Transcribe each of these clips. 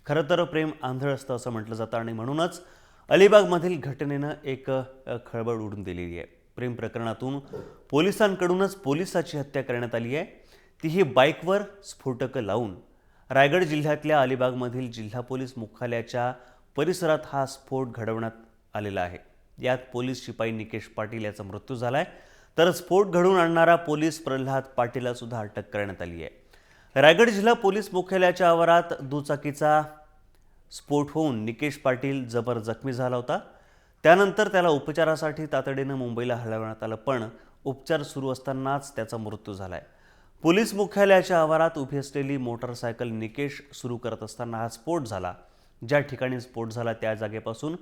खरं तर प्रेम आंधळ असतं असं म्हटलं जातं आणि म्हणूनच अलिबागमधील घटनेनं एक खळबळ उडून दिलेली आहे। प्रेम प्रकरणातून पोलिसांकडूनच पोलिसाची हत्या करण्यात आली आहे, तीही बाईकवर स्फोटकं लावून। रायगड जिल्ह्यातल्या अलिबागमधील जिल्हा पोलीस मुख्यालयाच्या परिसरात हा स्फोट घडवण्यात आलेला आहे। यात पोलीस शिपाई निकेश पाटील याचा मृत्यू झालाय, तर स्फोट घडवून आणणारा पोलीस प्रल्हाद पाटीलला सुद्धा अटक करण्यात आली आहे। रायगड जिल्हा पोलीस मुख्यालयाच्या आवारात दुचाकीचा स्फोट होऊन निकेश पाटील जबर जखमी झाला होता। त्यानंतर त्याला उपचारासाठी तातडीनं मुंबईला हलवण्यात आलं, पण उपचार सुरू असतानाच त्याचा मृत्यू झालाय। पोलीस मुख्यालयाच्या आवारात उभी असलेली मोटारसायकल निकेश सुरू करत असताना हा स्फोट झाला। ज्या ठिकाणी स्फोट झाला त्या जागेपासून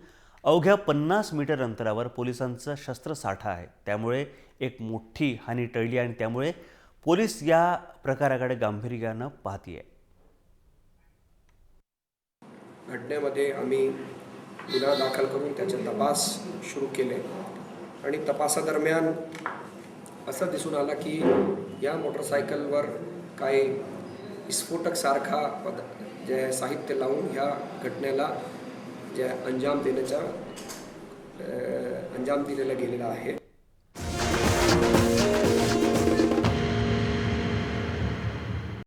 अवघ्या 50 मीटर अंतरावर पोलिसांचा शस्त्रसाठा आहे, त्यामुळे एक मोठी हानी टळली आणि त्यामुळे पोलीस या प्रकाराकडे गांभीर्यानं पाहतीये। घटनेमध्ये आम्ही गुन्हा दाखल करून त्याचे तपास सुरू केले आणि तपासादरम्यान असं दिसून आलं की या मोटरसायकलवर काही विस्फोटकसारखा जे साहित्य लावून ह्या घटनेला जे अंजाम दिलेला गेलेला आहे।